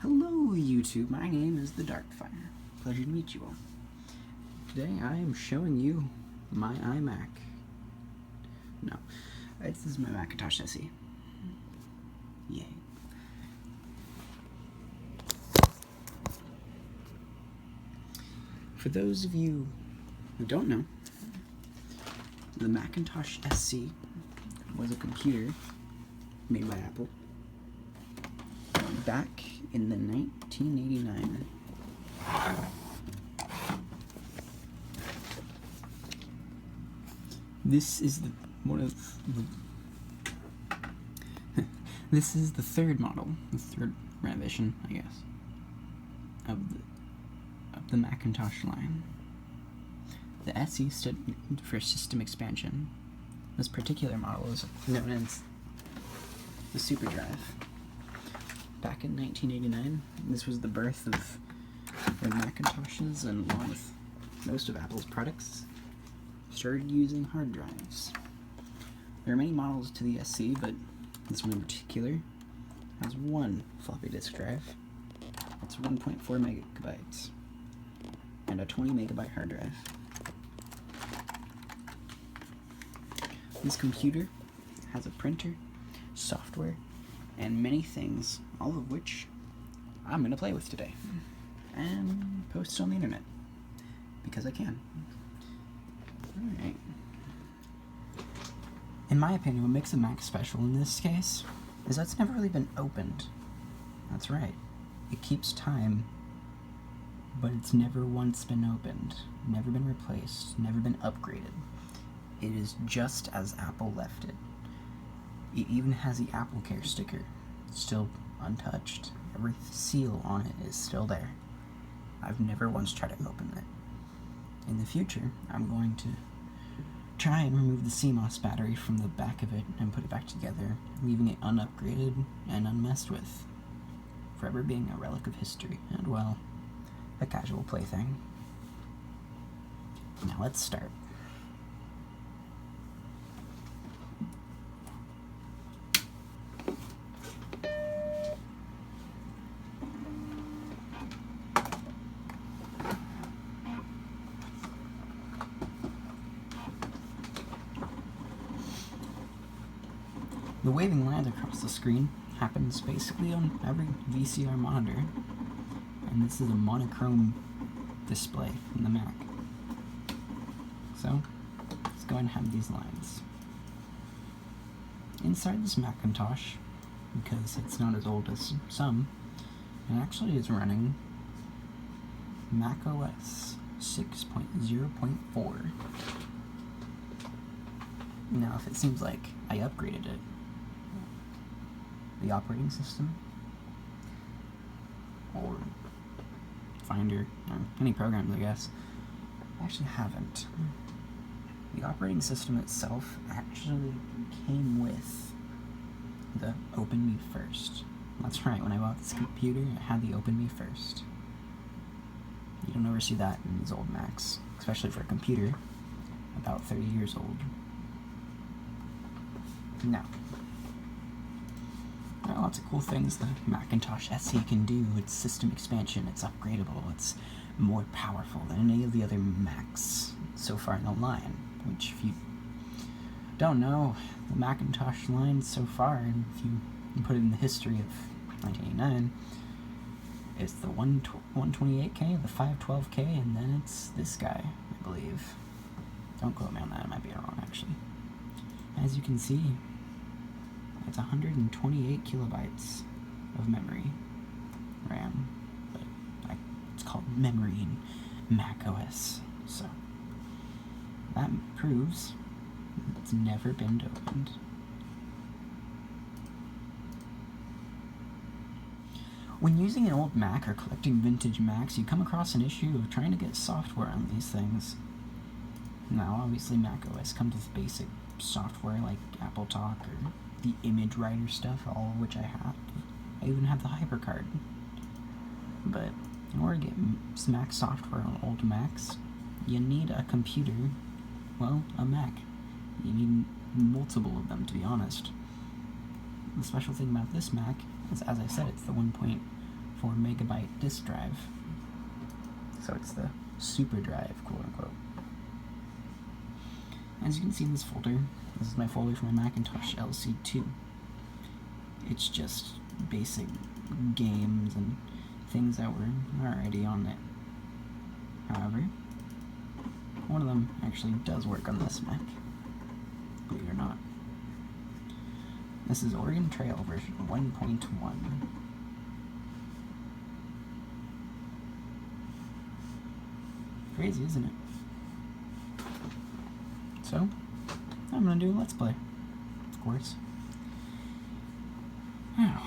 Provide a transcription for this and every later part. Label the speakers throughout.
Speaker 1: Hello YouTube, my name is the Darkfire. Pleasure to meet you all. Today I am showing you my iMac. No, this is my Macintosh SE. Yay. For those of you who don't know, the Macintosh SE was a computer made by Apple back in the 1989. This is this is the third model, the third revision, I guess, of the Macintosh line. The SE stood for System Expansion. This particular model is known as the Super Drive. Back in 1989, this was the birth of the Macintoshes, and along with most of Apple's products, started using hard drives. There are many models to the SE, but this one in particular has one floppy disk drive. It's 1.4 megabytes and a 20 megabyte hard drive. This computer has a printer, software, and many things, all of which I'm going to play with today and post on the internet because I can. Alright. In my opinion, what makes a Mac special in this case is that it's never really been opened. That's right. It keeps time, but it's never once been opened, never been replaced, never been upgraded. It is just as Apple left it. It even has the Apple Care sticker, still untouched. Every seal on it is still there. I've never once tried to open it. In the future, I'm going to try and remove the CMOS battery from the back of it and put it back together, leaving it unupgraded and unmessed with, forever being a relic of history and, well, a casual plaything. Now let's start. The waving lines across the screen happens basically on every VCR monitor, and this is a monochrome display in the Mac. So, let's go and have these lines. Inside this Macintosh, because it's not as old as some, it actually is running macOS 6.0.4. Now, if it seems like I upgraded it, the operating system, or Finder, or any programs, I guess, I actually haven't. The operating system itself actually came with the Open Me First. That's right, when I bought this computer, it had the Open Me First. You don't ever see that in these old Macs, especially for a computer about 30 years old. Now, there are lots of cool things the Macintosh SE can do. It's system expansion, it's upgradable, it's more powerful than any of the other Macs so far in the line, which, if you don't know, the Macintosh line so far, and if you put it in the history of 1989, it's the 128K, the 512K, and then it's this guy, I believe. Don't quote me on that, I might be wrong, actually. As you can see, it's 128 kilobytes of memory RAM, but it's called memory in Mac OS, so that proves it's never been opened. When using an old Mac or collecting vintage Macs, you come across an issue of trying to get software on these things. Now, obviously, Mac OS comes with basic software like Apple Talk or the image writer stuff, all of which I have. I even have the HyperCard. But in order to get Mac software on old Macs, you need a computer, well, a Mac. You need multiple of them, to be honest. The special thing about this Mac is, as I said, it's the 1.4 4 megabyte disk drive. So it's the super drive, quote unquote. As you can see in this folder, this is my folder for my Macintosh LC2. It's just basic games and things that were already on it. However, one of them actually does work on this Mac, believe it or not. This is Oregon Trail version 1.1. Crazy, isn't it? So, I'm gonna do a Let's Play, of course. Now,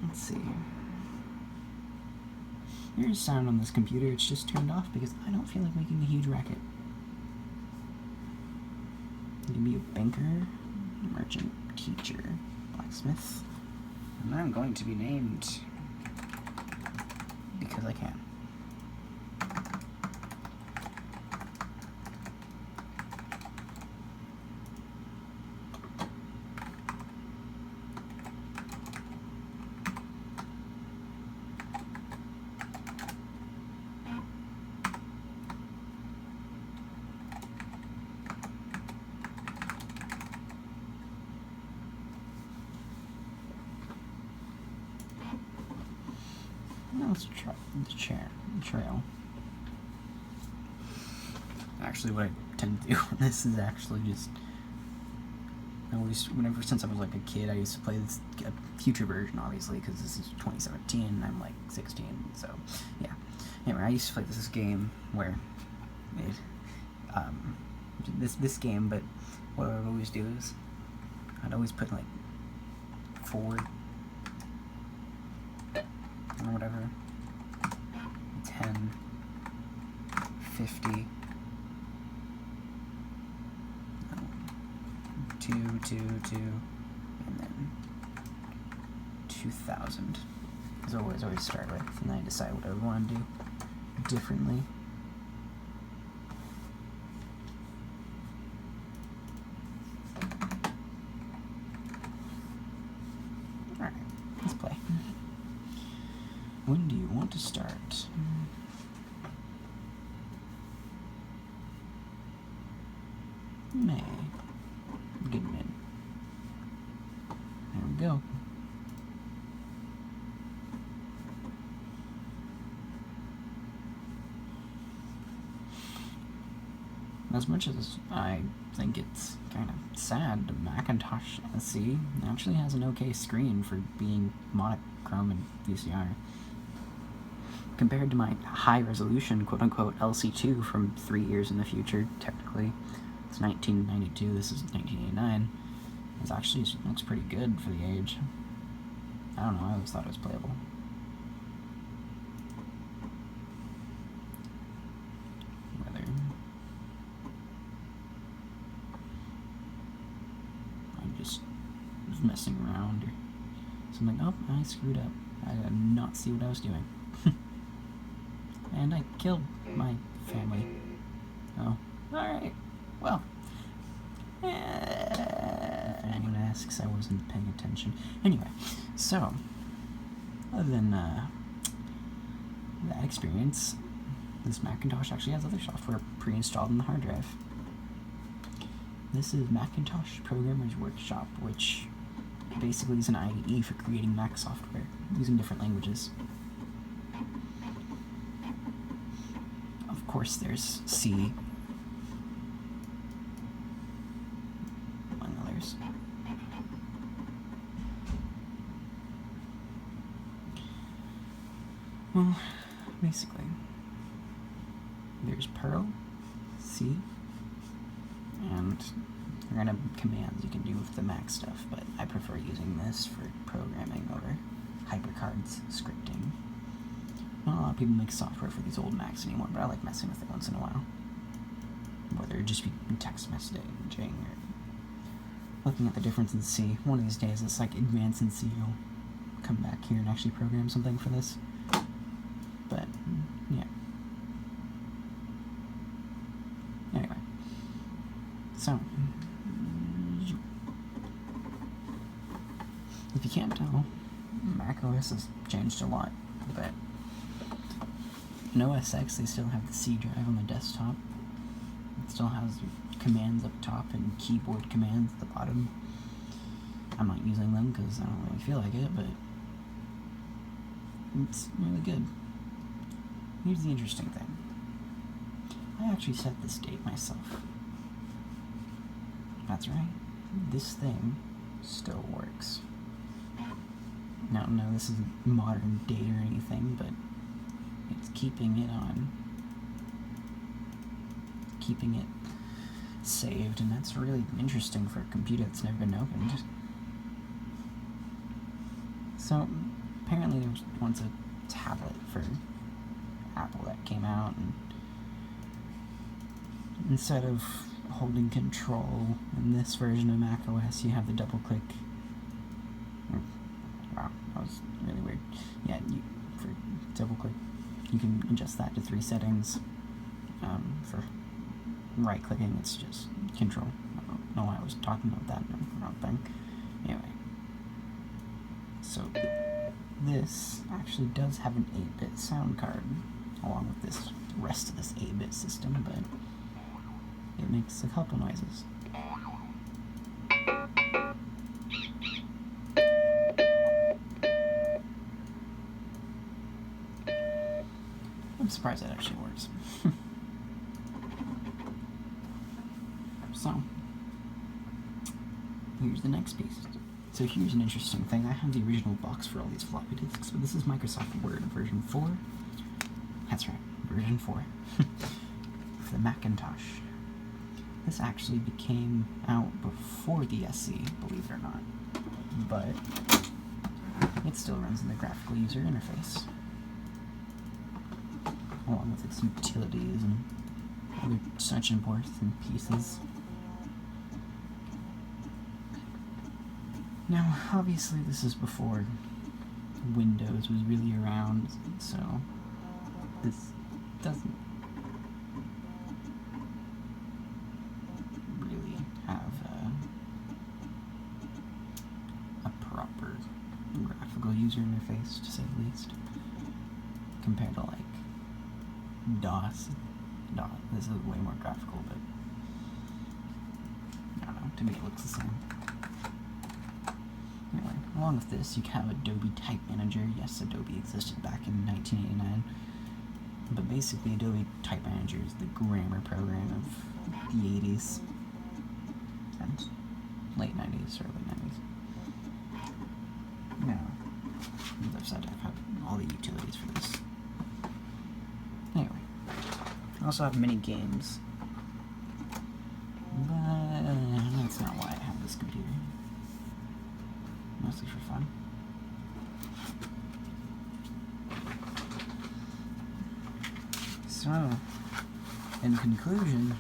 Speaker 1: let's see. There's sound on this computer, it's just turned off because I don't feel like making a huge racket. You can be a banker, merchant, teacher, blacksmith, and I'm going to be named because I can. Let's try the trail. Actually, what I tend to do on this is actually just, since I was like a kid, I used to play this future version, obviously, because this is 2017, and I'm like 16, so, yeah. Anyway, I used to play this game where this game, but what I would always do is, I'd always put like forward, or whatever, 10, 50, 2, and then 2000. As I always start with, and then I decide what I want to do differently. Alright, let's play. When do you want to start? May. Good min. There we go. As much as I think it's kind of sad, the Macintosh SE actually has an okay screen for being monochrome and VCR. Compared to my high-resolution, quote-unquote, LC2 from 3 years in the future, technically, it's 1992, this is 1989, it actually looks pretty good for the age. I don't know, I always thought it was playable. Whether I'm just messing around or something. Oh, I screwed up. I did not see what I was doing. And I killed my family. Oh, alright. Well, if anyone asks, I wasn't paying attention. Anyway, so, other than that experience, this Macintosh actually has other software pre-installed in the hard drive. This is Macintosh Programmer's Workshop, which basically is an IDE for creating Mac software using different languages. Of course, there's C, among others. Well, basically, there's Perl, C, and random commands you can do with the Mac stuff, but I prefer using this for programming over HyperCard's scripting. Not a lot of people make software for these old Macs anymore, but I like messing with it once in a while. Whether it just be text messaging or looking at the difference in C. One of these days, it's like advanced in C, I'll come back here and actually program something for this. But, yeah. Anyway. So, if you can't tell, macOS has changed a lot But in OS X, they still have the C drive on the desktop. It still has commands up top and keyboard commands at the bottom. I'm not using them because I don't really feel like it, but it's really good. Here's the interesting thing. I actually set this date myself. That's right. This thing still works. Now, no, this isn't modern date or anything, but it's keeping it on. Keeping it saved, and that's really interesting for a computer that's never been opened. So, apparently there was once a tablet for Apple that came out, and instead of holding control in this version of macOS, you have the double click. Wow, that was really weird. Yeah, for double click, you can adjust that to 3 settings. For right clicking, it's just control. I don't know why I was talking about that wrong thing. Anyway, so this actually does have an 8-bit sound card along with the rest of this 8-bit system, but it makes a couple noises. I'm surprised that actually works. So, here's the next piece. So here's an interesting thing. I have the original box for all these floppy disks, but this is Microsoft Word version 4. That's right, version 4. For the Macintosh. This actually became out before the SE, believe it or not. But it still runs in the graphical user interface, along with its utilities and other such important pieces. Now, obviously, this is before Windows was really around, so this doesn't really have a proper graphical user interface, to say the least, compared to, like, DOS. This is way more graphical, but I don't know, to me it looks the same. Anyway, along with this, you have Adobe Type Manager. Yes, Adobe existed back in 1989, but basically Adobe Type Manager is the grammar program of the 80s and late 90s, early 90s. Now, on the other side, I've had all the utilities for this. Anyway, I also have mini games, but that's not why I have this computer. Mostly for fun. So, in conclusion,